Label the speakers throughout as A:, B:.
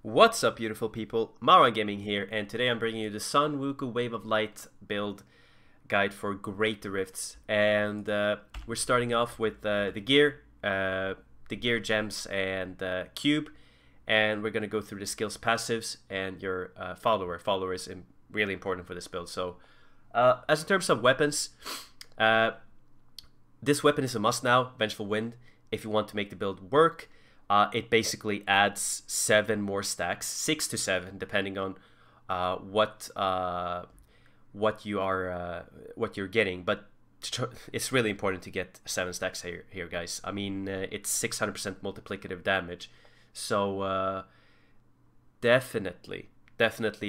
A: What's up, beautiful people? Marwan Gaming here, and today I'm bringing you the Sunwuko Wave of Light build guide for Greater Rifts. And we're starting off with the gear gems, and cube, and we're gonna go through the skills, passives, and your follower. Follower is really important for this build. So, as in terms of weapons, this weapon is a must now, Vengeful Wind, if you want to make the build work. It basically adds 7 more stacks, 6 to 7, depending on what you're getting. But it's really important to get 7 stacks here, guys. I mean, it's 600% multiplicative damage, so definitely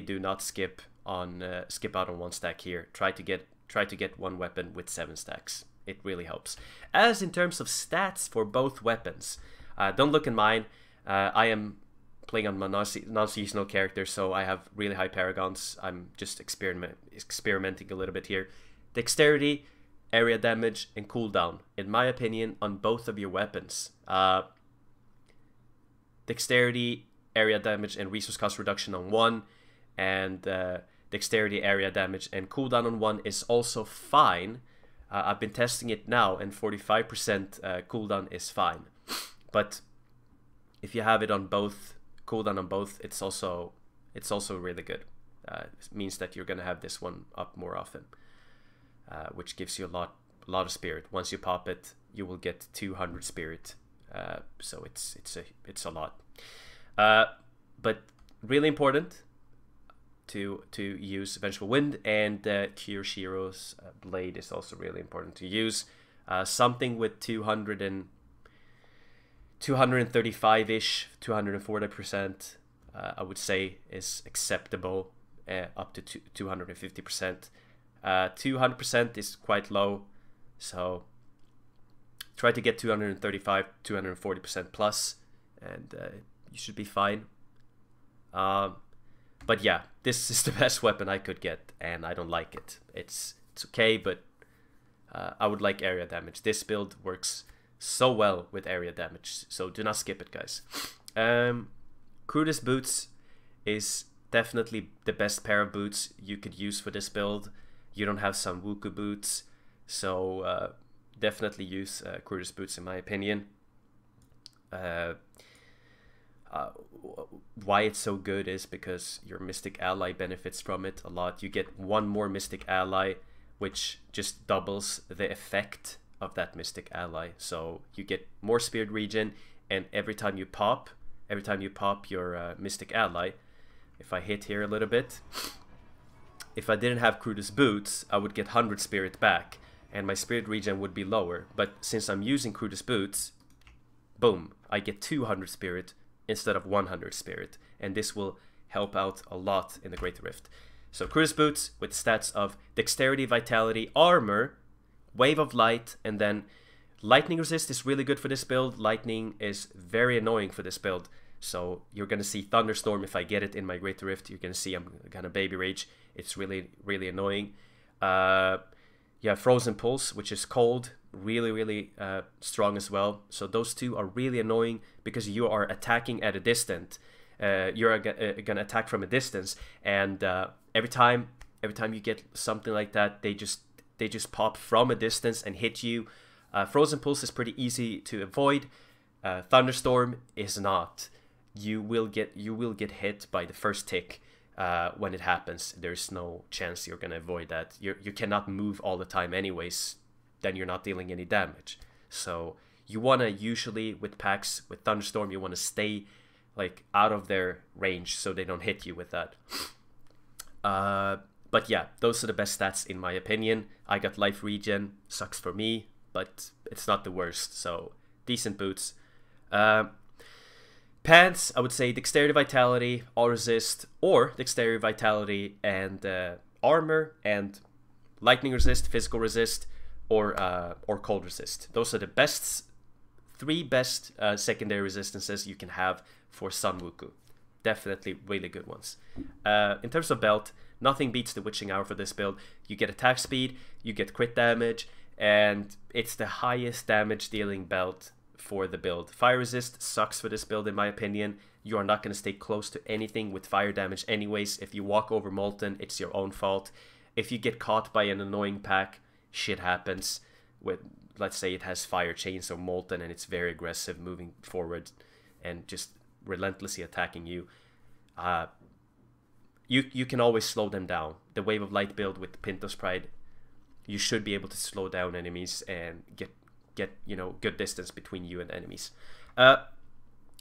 A: do not skip out on 1 stack here. Try to get 1 weapon with 7 stacks. It really helps. As in terms of stats for both weapons. Don't look in mine. I am playing on my non-seasonal character, so I have really high paragons. I'm just experimenting a little bit here. Dexterity, area damage, and cooldown, in my opinion, on both of your weapons. Dexterity, area damage, and resource cost reduction on 1, and dexterity, area damage, and cooldown on 1 is also fine. I've been testing it now, and 45% cooldown is fine. But if you have it on both, cooldown on both, it's also really good. It means that you're gonna have this one up more often, which gives you a lot of spirit. Once you pop it, you will get 200 spirit. So it's a lot. But really important to use Vengeful Wind, and Kirshiro's blade is also really important to use. Something with 235-ish, 240%, I would say is acceptable, up to 250%. 200% is quite low, so try to get 235, 240% plus, and you should be fine. But yeah, this is the best weapon I could get, and I don't like it. It's okay, but I would like area damage. This build works so well with area damage, so do not skip it, guys. Crudest boots is definitely the best pair of boots you could use for this build. You don't have Sunwuko boots, so definitely use Crudest boots, in my opinion. Why it's so good is because your Mystic Ally benefits from it a lot. You get 1 more Mystic Ally, which just doubles the effect of that Mystic Ally, so you get more spirit regen, and every time you pop your Mystic Ally, if I hit here a little bit, if I didn't have Crudest boots, I would get 100 spirit back, and my spirit regen would be lower. But since I'm using Crudest boots, boom, I get 200 spirit instead of 100 spirit, and this will help out a lot in the Great Rift. So Crudest boots with stats of dexterity, vitality, armor, Wave of Light, and then lightning resist is really good for this build. Lightning is very annoying for this build, so you're gonna see thunderstorm. If I get it in my Greater Rift, you're gonna see I'm gonna baby rage. It's really annoying. You have frozen pulse, which is cold, really strong as well. So those two are really annoying because you are attacking at a distance. You're gonna attack from a distance, and every time you get something like that, they just pop from a distance and hit you. Frozen Pulse is pretty easy to avoid. Thunderstorm is not. You will get hit by the first tick when it happens. There's no chance you're gonna avoid that. You cannot move all the time anyways. Then you're not dealing any damage. So you wanna usually with packs with Thunderstorm, you wanna stay like out of their range so they don't hit you with that. But yeah, those are the best stats in my opinion. I got life regen, sucks for me, but it's not the worst, so decent boots. Pants, I would say dexterity, vitality, all resist, or dexterity, vitality, and armor, and lightning resist, physical resist, or cold resist. Those are the 3 best secondary resistances you can have for Sunwuko. Definitely really good ones. In terms of belt, nothing beats the Witching Hour for this build. You get attack speed, you get crit damage, and it's the highest damage dealing belt for the build. Fire resist sucks for this build in my opinion. You are not going to stay close to anything with fire damage anyways. If you walk over Molten, it's your own fault. If you get caught by an annoying pack, shit happens. With, let's say it has Fire Chains or Molten and it's very aggressive moving forward and just relentlessly attacking you. You can always slow them down. The Wave of Light build with Pintos Pride, you should be able to slow down enemies and get you know, good distance between you and enemies.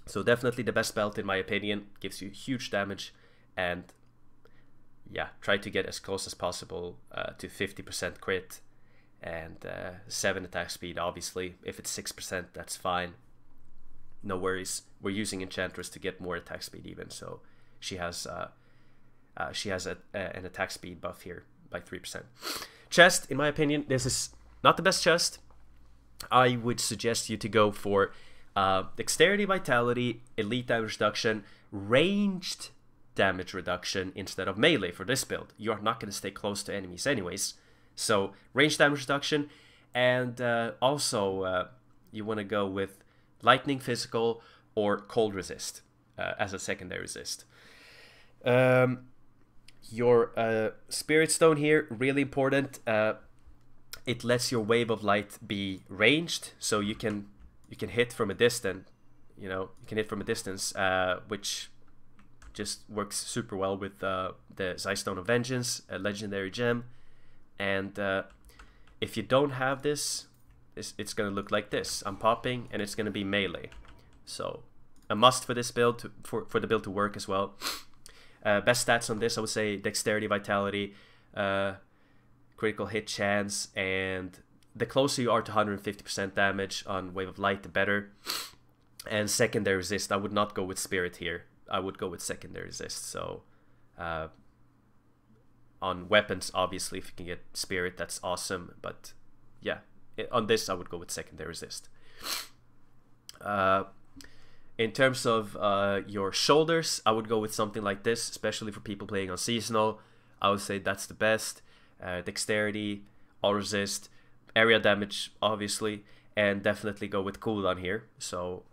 A: So definitely the best belt in my opinion. Gives you huge damage, and yeah, try to get as close as possible to 50% crit and 7 attack speed. Obviously, if it's 6%, that's fine. No worries. We're using Enchantress to get more attack speed even, so she has an attack speed buff here by 3%. Chest, in my opinion, this is not the best chest. I would suggest you to go for Dexterity, Vitality, Elite Damage Reduction, Ranged Damage Reduction instead of Melee for this build. You're not going to stay close to enemies anyways. So, Ranged Damage Reduction, and also you want to go with Lightning Physical or Cold Resist as a secondary resist. Your Spirit Stone here, really important. It lets your Wave of Light be ranged, so you can hit from a distance. You know, you can hit from a distance, which just works super well with the Stone of Vengeance, a legendary gem. And if you don't have this, it's gonna look like this. I'm popping, and it's gonna be melee. So a must for this build for the build to work as well. Best stats on this, I would say Dexterity, Vitality, critical hit chance, and the closer you are to 150% damage on Wave of Light, the better. And secondary resist, I would not go with Spirit here. I would go with secondary resist. So on weapons, obviously, if you can get Spirit, that's awesome. But yeah, on this, I would go with secondary resist. In terms of your shoulders, I would go with something like this, especially for people playing on seasonal. I would say that's the best. Dexterity, all resist, area damage, obviously, and definitely go with cooldown here. So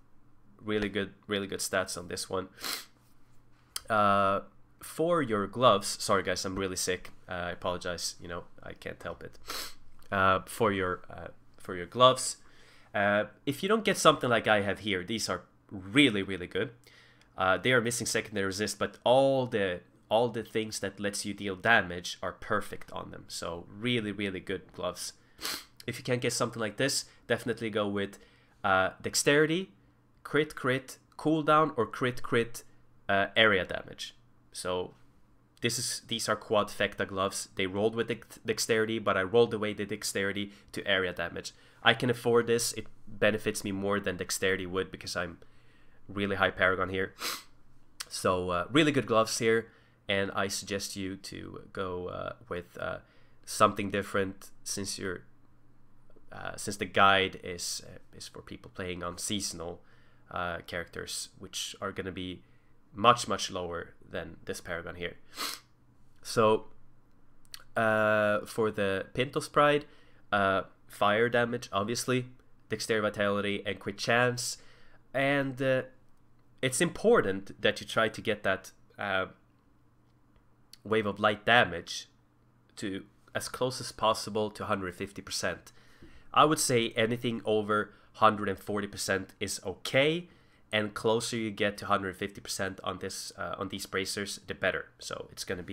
A: really good stats on this one. For your gloves, sorry guys, I'm really sick. I apologize. You know, I can't help it. For your gloves, if you don't get something like I have here, these are really good. They are missing secondary resist, but all the things that lets you deal damage are perfect on them. So really good gloves. If you can't get something like this, definitely go with dexterity, crit, cooldown, or crit, area damage. So these are quadfecta gloves. They rolled with dexterity, but I rolled away the dexterity to area damage. I can afford this. It benefits me more than dexterity would because I'm really high Paragon here. So really good gloves here, and I suggest you to go with something different since you're since the guide is for people playing on seasonal characters, which are going to be much lower than this Paragon here. So for the Pintos Pride, fire damage, obviously, dexterity, vitality, and crit chance, and it's important that you try to get that Wave of Light damage to as close as possible to 150%. I would say anything over 140% is okay, and closer you get to 150% on this on these bracers, the better. So it's gonna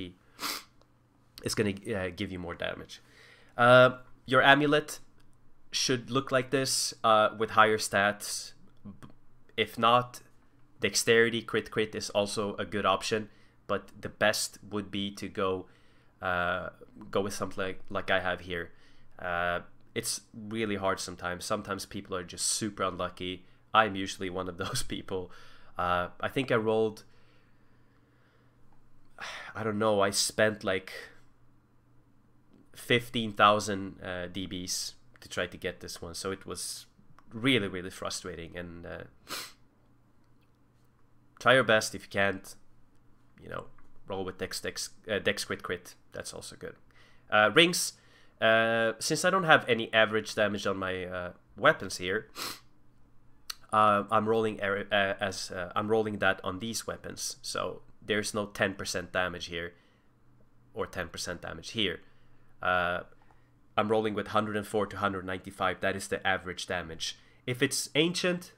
A: give you more damage. Your amulet should look like this with higher stats. If not, dexterity, crit is also a good option, but the best would be to go with something like I have here. It's really hard sometimes. Sometimes people are just super unlucky. I'm usually one of those people. I think I rolled, I don't know, I spent like 15,000 DBs to try to get this one. So it was really frustrating, and try your best. If you can't, you know, roll with dex crit. That's also good. Rings, since I don't have any average damage on my weapons here, I'm rolling I'm rolling that on these weapons, so there's no 10% damage here or 10% damage here. I'm rolling with 104 to 195. That is the average damage. If it's ancient,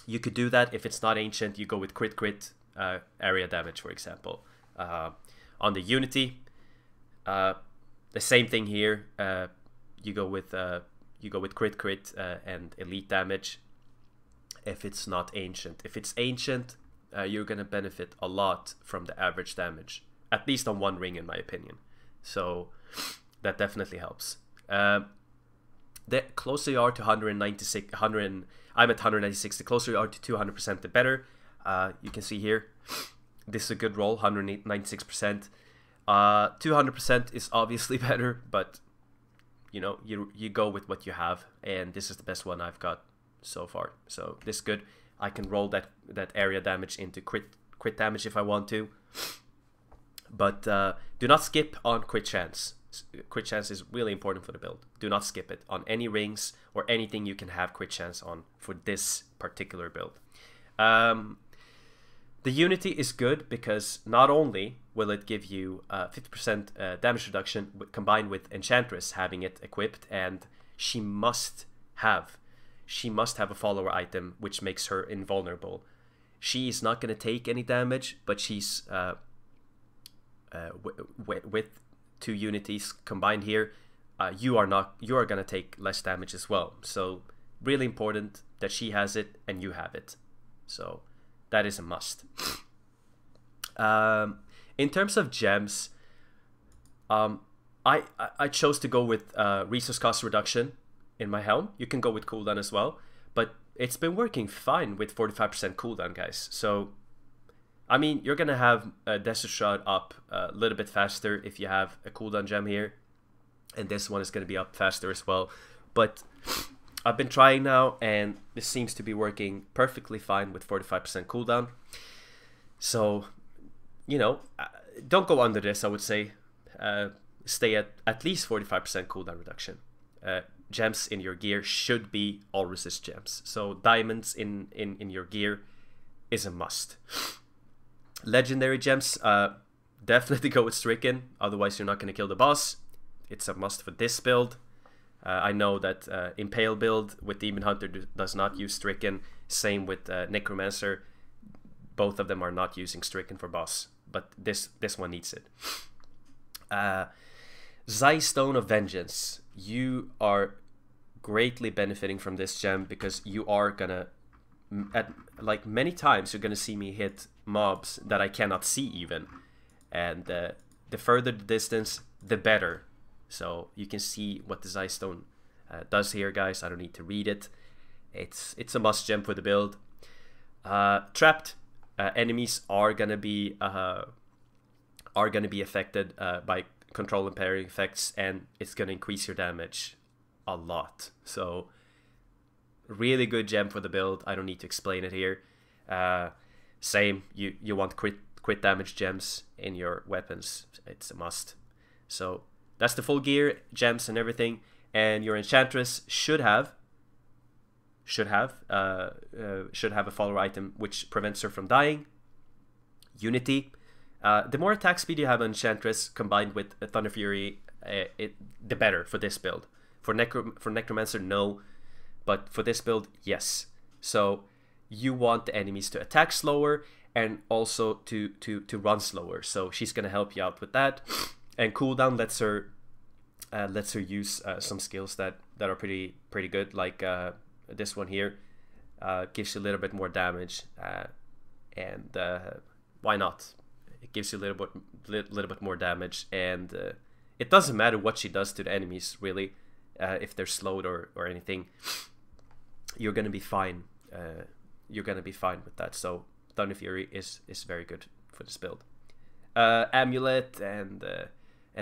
A: you could do that. If it's not ancient, you go with crit area damage, for example. On the Unity, the same thing here. You go with crit and elite damage. If it's not ancient, you're gonna benefit a lot from the average damage, at least on one ring, in my opinion. So that definitely helps. The closer you are to 196, I'm at 196. The closer you are to 200%, the better. You can see here, this is a good roll, 196%. 200% is obviously better, but you know, you go with what you have, and this is the best one I've got so far. So this is good. I can roll that area damage into crit damage if I want to, but do not skip on crit chance. Crit chance is really important for the build. Do not skip it on any rings or anything you can have crit chance on for this particular build. The Unity is good because not only will it give you 50% damage reduction combined with Enchantress having it equipped, and she must have a follower item which makes her invulnerable. She is not going to take any damage, but she's with 2 Unities combined here, you are going to take less damage as well. So really important that she has it and you have it. So that is a must. In terms of gems, I chose to go with resource cost reduction in my helm. You can go with cooldown as well, but it's been working fine with 45% cooldown, guys. So I mean, you're gonna have a Desert Shroud up a little bit faster if you have a cooldown gem here, and this one is gonna be up faster as well. But I've been trying now, and this seems to be working perfectly fine with 45% cooldown. So, you know, don't go under this, I would say. Stay at least 45% cooldown reduction. Gems in your gear should be all resist gems. So diamonds in your gear is a must. Legendary gems, definitely go with Stricken, otherwise you're not going to kill the boss. It's a must for this build. I know that Impale build with Demon Hunter does not use Stricken. Same with Necromancer. Both of them are not using Stricken for boss, but this one needs it. Zai Stone of Vengeance. You are greatly benefiting from this gem because you are gonna, like many times, you're gonna see me hit mobs that I cannot see even, and the further the distance, the better. So you can see what the Zai Stone does here, guys. I don't need to read it. It's a must gem for the build. Trapped enemies are gonna be affected by control and parry effects, and it's gonna increase your damage a lot. So really good gem for the build. I don't need to explain it here. Same, you want crit damage gems in your weapons. It's a must. So that's the full gear, gems and everything. And your Enchantress should have a follower item which prevents her from dying. Unity. The more attack speed you have on Enchantress combined with Thunder Fury, the better for this build. For Necromancer, no, but for this build, yes. So you want the enemies to attack slower and also to run slower. So she's gonna help you out with that. And cooldown lets her use some skills that are pretty good, like this one here. Gives you a little bit more damage, and why not? It gives you a little bit more damage, and it doesn't matter what she does to the enemies, really. If they're slowed or anything, you're gonna be fine. You're gonna be fine with that. So Thunder Fury is very good for this build. Amulet and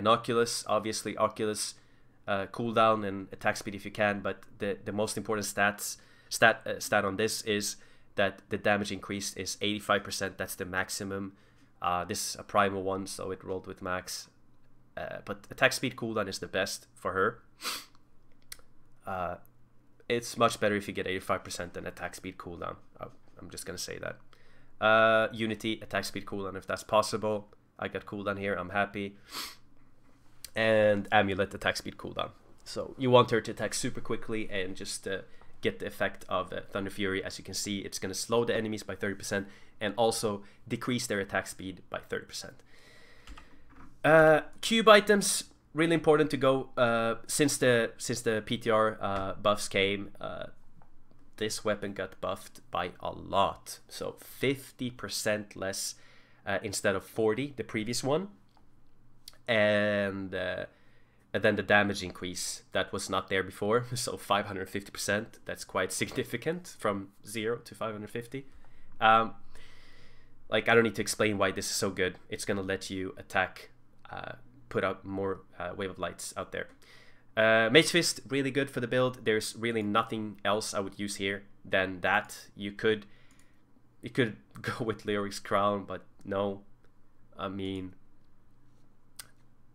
A: Oculus. Obviously, Oculus cooldown and attack speed if you can, but the most important stat on this is that the damage increase is 85%. That's the maximum. This is a primal one, so it rolled with max. But attack speed cooldown is the best for her. it's much better if you get 85% than attack speed cooldown. I'm just gonna say that. Unity attack speed cooldown if that's possible. I got cooldown here, I'm happy. And Amulet attack speed cooldown. So you want her to attack super quickly and just get the effect of Thunder Fury. As you can see, it's going to slow the enemies by 30% and also decrease their attack speed by 30%. Cube items, really important to go. Since the PTR buffs came, this weapon got buffed by a lot. So 50% less instead of 40, the previous one. And then the damage increase that was not there before, so 550%. That's quite significant from 0 to 550. Like, I don't need to explain why this is so good. It's gonna let you attack, put out more wave of lights out there. Mage Fist, really good for the build. There's really nothing else I would use here than that. You could go with Lyric's Crown, but no. I mean,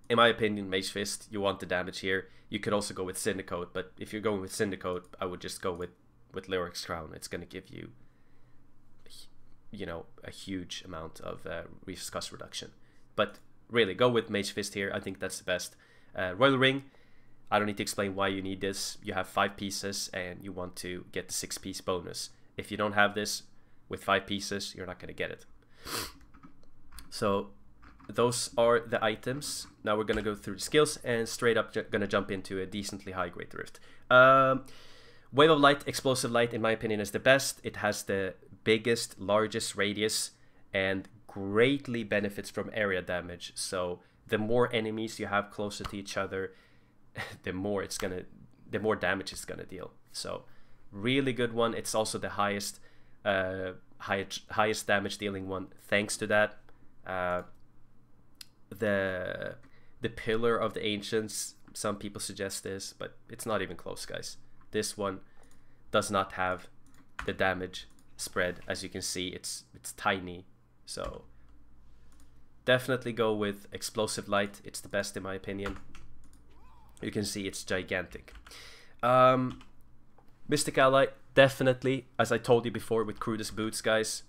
A: in my opinion, Mage Fist, you want the damage here. You could also go with Syndicote, but if you're going with Syndicote, I would just go with Lyric's Crown. It's going to give you, you know, a huge amount of cost reduction. But really, go with Mage Fist here. I think that's the best. Royal Ring, I don't need to explain why you need this. You have 5 pieces, and you want to get the 6-piece bonus. If you don't have this with 5 pieces, you're not going to get it. So those are the items. Now we're gonna go through the skills and straight up gonna jump into a decently high Great Rift. Wave of Light, Explosive Light, in my opinion, is the best. It has the biggest, largest radius and greatly benefits from area damage. So the more enemies you have closer to each other, the more damage it's gonna deal. So really good one. It's also the highest damage dealing one thanks to that. The Pillar of the Ancients, some people suggest this, but it's not even close, guys. This one does not have the damage spread. As you can see, it's tiny. So definitely go with Explosive Light. It's the best in my opinion. You can see it's gigantic. Mystic Ally, definitely, as I told you before with Crudus Boots, guys,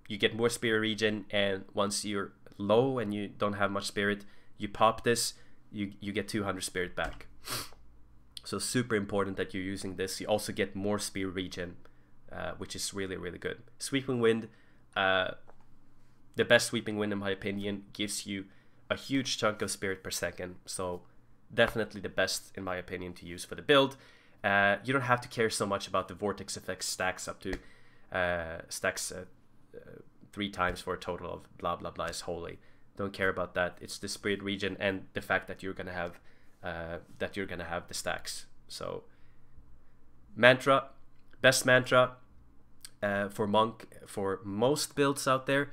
A: you get more spirit regen, and once you're low and you don't have much spirit, you pop this, you get 200 spirit back. So super important that you're using this. You also get more spirit regen, which is really, really good. Sweeping Wind, the best Sweeping Wind in my opinion, gives you a huge chunk of spirit per second. So definitely the best in my opinion to use for the build. You don't have to care so much about the vortex effect stacks up to 3 times for a total of blah blah blah is holy. Don't care about that. It's the spirit region and the fact that you're gonna have the stacks. So mantra, best mantra for monk for most builds out there,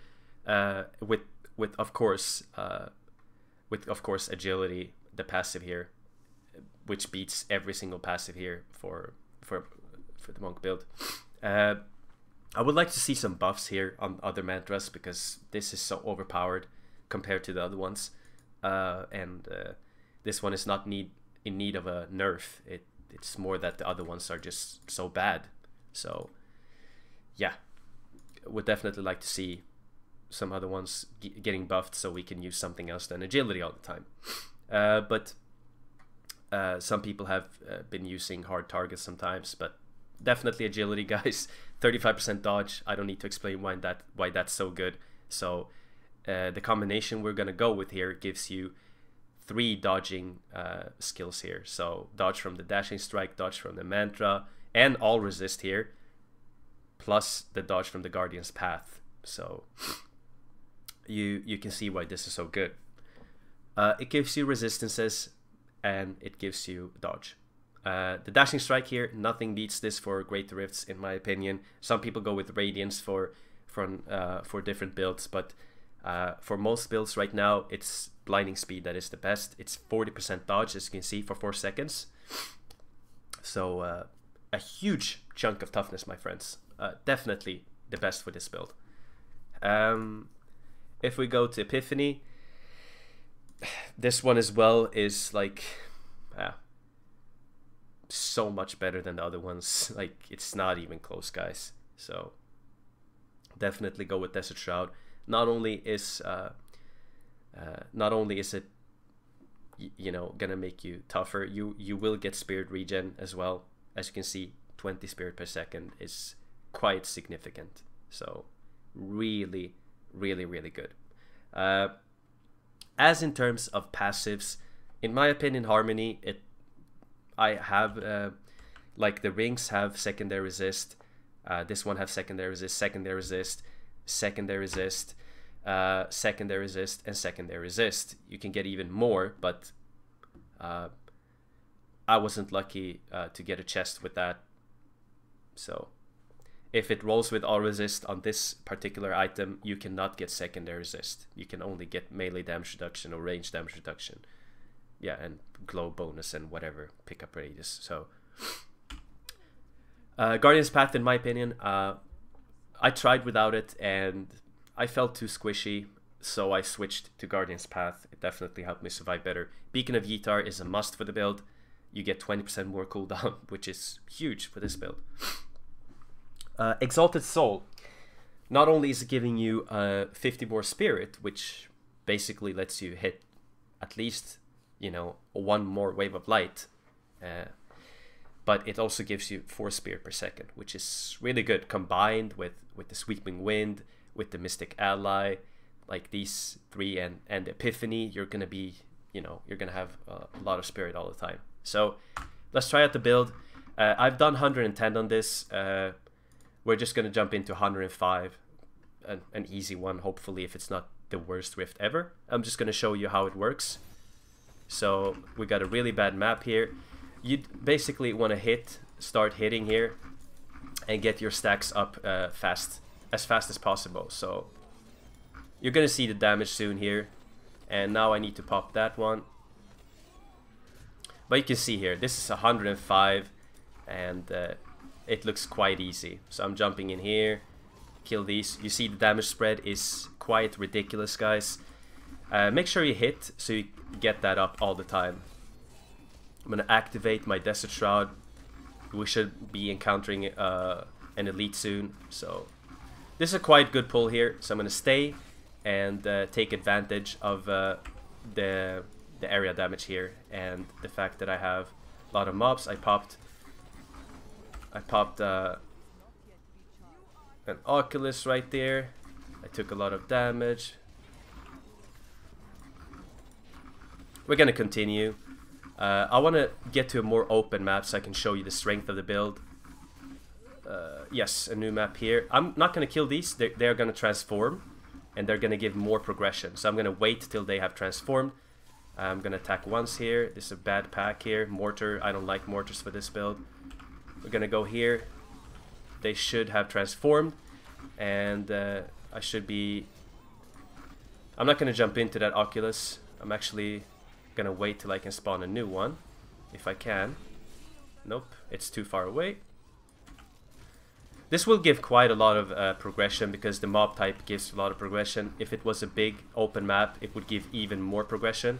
A: with of course agility, the passive here, which beats every single passive here for the monk build. I would like to see some buffs here on other mantras because this is so overpowered compared to the other ones, and this one is not in need of a nerf. It's more that the other ones are just so bad. So yeah, would definitely like to see some other ones getting buffed so we can use something else than agility all the time. But some people have been using hard targets sometimes, but definitely agility, guys. 35% dodge. I don't need to explain why that's so good. So the combination we're gonna go with here gives you 3 dodging skills here. So dodge from the dashing strike, dodge from the mantra, and all resist here, plus the dodge from the guardian's path. So you can see why this is so good. It gives you resistances and it gives you dodge. The dashing strike here, nothing beats this for Great Rifts in my opinion. Some people go with Radiance for different builds, but for most builds right now, it's Blinding Speed that is the best. It's 40% dodge, as you can see, for 4 seconds. So a huge chunk of toughness, my friends. Definitely the best for this build. If we go to Epiphany, this one as well is like so much better than the other ones. Like, it's not even close, guys. So definitely go with Desert Shroud. Not only is it, you know, gonna make you tougher, you will get spirit regen as well. As you can see, 20 spirit per second is quite significant. So really, really, really good. As in terms of passives, in my opinion, Harmony, I have like the rings have secondary resist. This one have secondary resist, secondary resist, secondary resist, secondary resist, and secondary resist. You can get even more, but I wasn't lucky to get a chest with that. So if it rolls with all resist on this particular item, you cannot get secondary resist. You can only get melee damage reduction or range damage reduction. Yeah, and glow bonus and whatever, pickup radius. So Guardian's Path, in my opinion, I tried without it and I felt too squishy, so I switched to Guardian's Path. It definitely helped me survive better. Beacon of Yitar is a must for the build. You get 20% more cooldown, which is huge for this build. Exalted Soul. Not only is it giving you 50 more spirit, which basically lets you hit at least, you know, one more wave of light, but it also gives you 4 spirit per second, which is really good, combined with the Sweeping Wind, with the Mystic Ally, like these 3 and Epiphany. You're gonna be, you know, you're gonna have a lot of spirit all the time. So let's try out the build. I've done 110 on this. We're just gonna jump into 105, an easy one, hopefully, if it's not the worst rift ever. I'm just gonna show you how it works. So we got a really bad map here. You basically want to start hitting here and get your stacks up as fast as possible. So you're gonna see the damage soon here, and now I need to pop that one. But you can see here, this is 105, and it looks quite easy. So I'm jumping in here, kill these. You see the damage spread is quite ridiculous, guys. Make sure you hit so you get that up all the time. I'm gonna activate my Desert Shroud. We should be encountering an elite soon, so this is a quite good pull here. So I'm gonna stay and take advantage of the area damage here and the fact that I have a lot of mobs. I popped an Oculus right there. I took a lot of damage. We're gonna continue. I want to get to a more open map so I can show you the strength of the build. Yes, a new map here. I'm not going to kill these. They're going to transform, and they're going to give more progression. So I'm going to wait till they have transformed. I'm going to attack once here. This is a bad pack here. Mortar. I don't like mortars for this build. We're going to go here. They should have transformed, and I should be... I'm not going to jump into that Oculus. I'm actually gonna wait till I can spawn a new one, if I can. Nope, it's too far away. This will give quite a lot of progression because the mob type gives a lot of progression. If it was a big open map, it would give even more progression.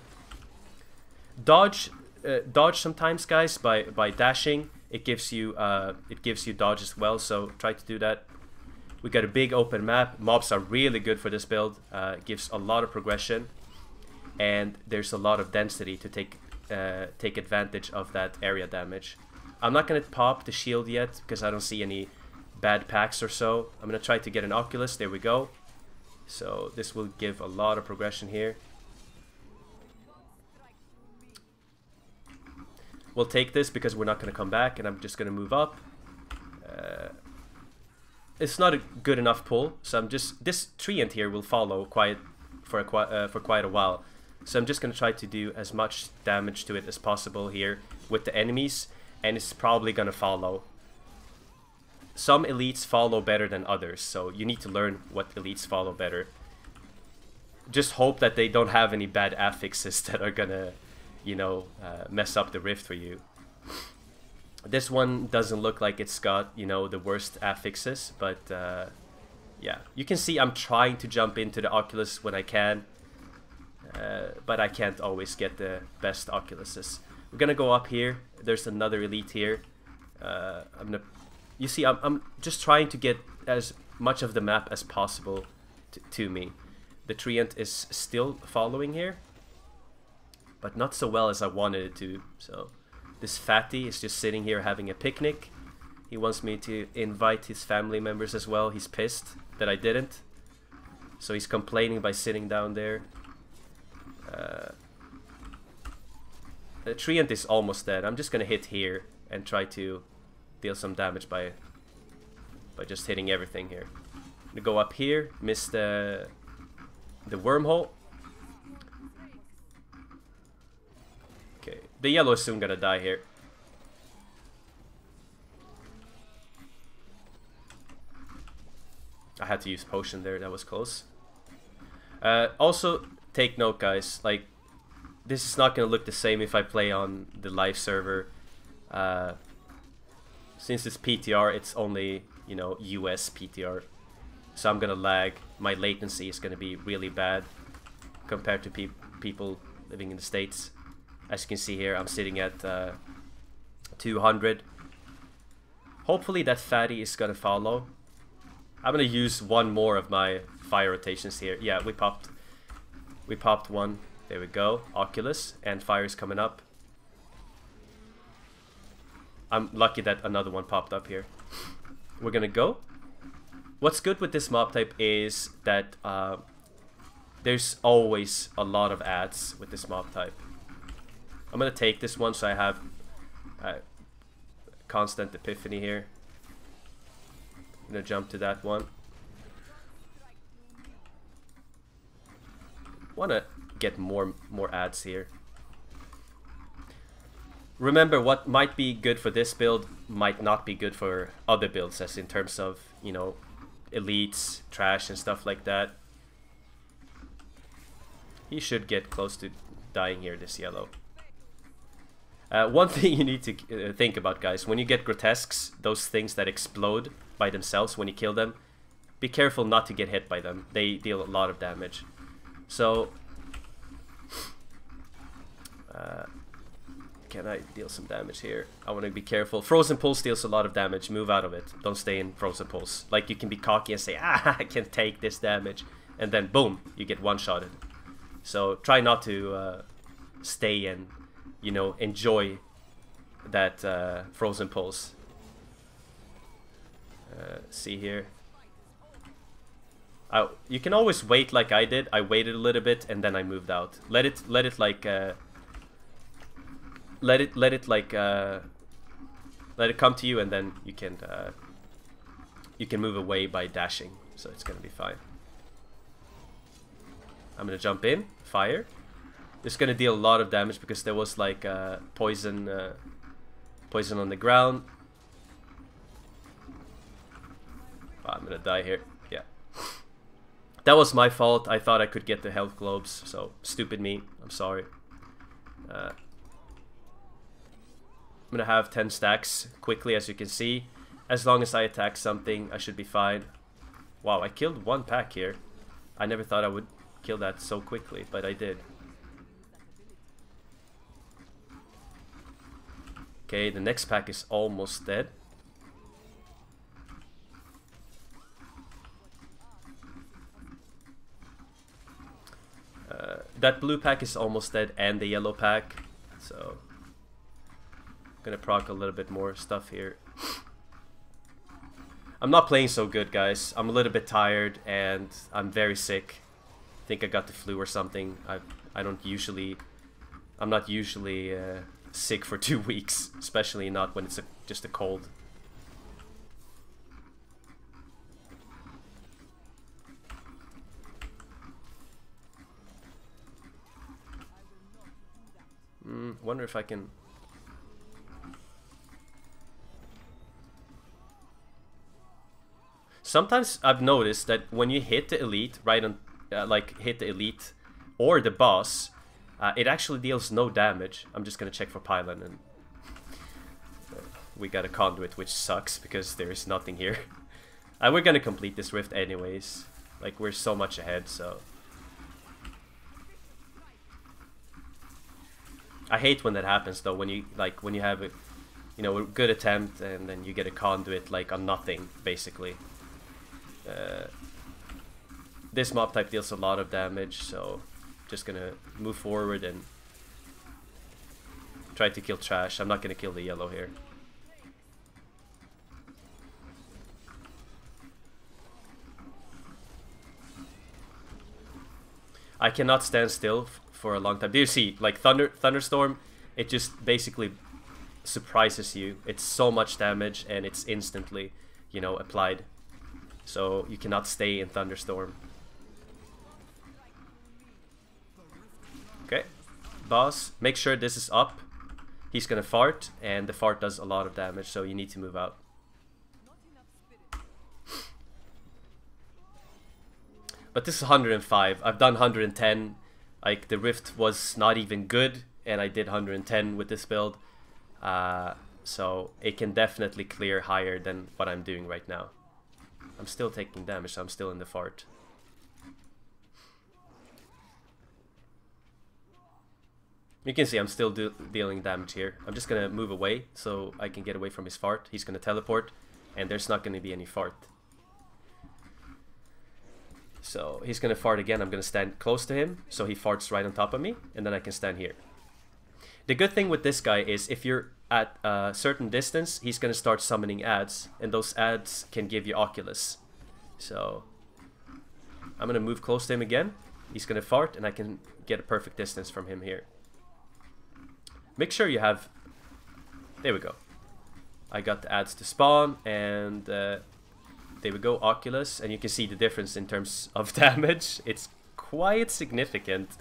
A: Dodge sometimes, guys, by dashing. It gives you dodge as well. So try to do that. We got a big open map. Mobs are really good for this build. It gives a lot of progression. And there's a lot of density to take advantage of that area damage. I'm not gonna pop the shield yet because I don't see any bad packs or so. I'm gonna try to get an Oculus. There we go. So this will give a lot of progression here. We'll take this because we're not gonna come back, and I'm just gonna move up. It's not a good enough pull, so I'm just... This treant here will follow for quite a while. So I'm just going to try to do as much damage to it as possible here with the enemies, and it's probably going to follow. Some elites follow better than others, so you need to learn what elites follow better. Just hope that they don't have any bad affixes that are going to, you know, mess up the rift for you. This one doesn't look like it's got, you know, the worst affixes, but yeah. You can see I'm trying to jump into the Oculus when I can. But I can't always get the best Oculuses. We're gonna go up here. There's another elite here. You see, I'm just trying to get as much of the map as possible to me. The Treant is still following here, but not so well as I wanted it to. So this fatty is just sitting here having a picnic. He wants me to invite his family members as well. He's pissed that I didn't. So he's complaining by sitting down there. The Treant is almost dead. I'm just gonna hit here and try to deal some damage by just hitting everything here. I'm gonna go up here, miss the wormhole. Okay, the yellow is soon gonna die here. I had to use potion there, that was close. Also, take note guys, like, this is not gonna look the same if I play on the live server. Since it's PTR, it's only, you know, US PTR. So I'm gonna lag. My latency is gonna be really bad compared to people living in the States. As you can see here, I'm sitting at 200. Hopefully that fatty is gonna follow. I'm gonna use one more of my fire rotations here. Yeah, we popped one. There we go. Oculus and fire is coming up. I'm lucky that another one popped up here. We're gonna go. What's good with this mob type is that there's always a lot of ads with this mob type. I'm gonna take this one so I have constant epiphany here. I'm gonna jump to that one. Wanna get more ads here. Remember, what might be good for this build might not be good for other builds, as in terms of, you know, elites, trash and stuff like that. He should get close to dying here, this yellow. One thing you need to think about, guys, when you get grotesques, those things that explode by themselves when you kill them, be careful not to get hit by them. They deal a lot of damage. So can I deal some damage here? I want to be careful. Frozen Pulse deals a lot of damage. Move out of it. Don't stay in Frozen Pulse. Like, you can be cocky and say, ah, I can take this damage. And then, boom, you get one-shotted. So try not to stay and, you know, enjoy that Frozen Pulse. See here. You can always wait like I did. I waited a little bit and then I moved out. Let it come to you, and then you can move away by dashing. So it's gonna be fine. I'm gonna jump in, fire. This is gonna deal a lot of damage because there was like poison on the ground. I'm gonna die here. Yeah. That was my fault. I thought I could get the health globes, so stupid me. I'm sorry. I'm gonna have 10 stacks quickly, as you can see. As long as I attack something, I should be fine. Wow, I killed one pack here. I never thought I would kill that so quickly, but I did. Okay, the next pack is almost dead. That blue pack is almost dead, and the yellow pack, so I'm gonna proc a little bit more stuff here. I'm not playing so good, guys. I'm a little bit tired and I'm very sick. I think I got the flu or something. I'm not usually sick for 2 weeks, especially not when it's just a cold. Wonder if I can. Sometimes I've noticed that when you hit the elite, right on, like hit the elite or the boss, it actually deals no damage. I'm just gonna check for pylon, and we got a conduit, which sucks because there is nothing here. We're gonna complete this rift anyways. Like, we're so much ahead, so I hate when that happens though, when you when you have a, you know, a good attempt and then you get a conduit like on nothing basically. This mob type deals a lot of damage, so just gonna move forward and try to kill trash. I'm not gonna kill the yellow here. I cannot stand still for a long time. Do you see, like thunderstorm? It just basically surprises you. It's so much damage and it's instantly, you know, applied. So you cannot stay in thunderstorm. Okay, boss, make sure this is up. He's gonna fart, and the fart does a lot of damage, so you need to move out. But this is 105. I've done 110. Like, the rift was not even good, and I did 110 with this build. So it can definitely clear higher than what I'm doing right now. I'm still taking damage, so I'm still in the fart. You can see I'm still dealing damage here. I'm just gonna move away so I can get away from his fart. He's gonna teleport, and there's not gonna be any fart. So he's gonna fart again. I'm gonna stand close to him so he farts right on top of me, and then I can stand here. The good thing with this guy is if you're at a certain distance, he's gonna start summoning ads, and those ads can give you Oculus. So I'm gonna move close to him again. He's gonna fart, and I can get a perfect distance from him here. Make sure you have... There we go. I got the ads to spawn, and there we go, Oculus, and you can see the difference in terms of damage. It's quite significant.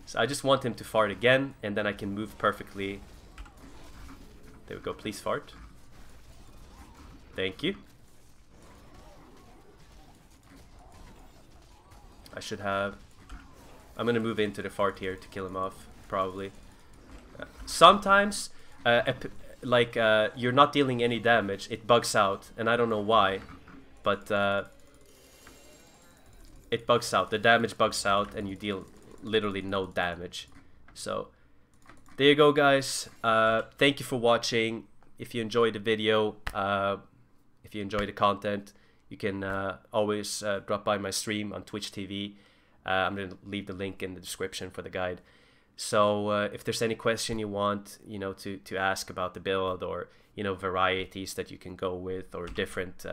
A: So I just want him to fart again, and then I can move perfectly. There we go, please fart. Thank you. I should have... I'm gonna move into the fart here to kill him off, probably. Sometimes, you're not dealing any damage, it bugs out, and I don't know why, but it bugs out. The damage bugs out, and you deal literally no damage. So, there you go, guys. Thank you for watching. If you enjoyed the video, if you enjoy the content, you can always drop by my stream on Twitch TV. I'm going to leave the link in the description for the guide. So if there's any question you want, you know, to ask about the build, or, you know, varieties that you can go with, or different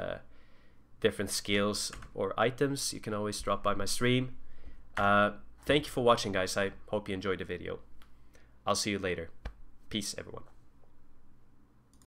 A: different skills or items, you can always drop by my stream. Thank you for watching, guys. I hope you enjoyed the video. I'll see you later. Peace, everyone.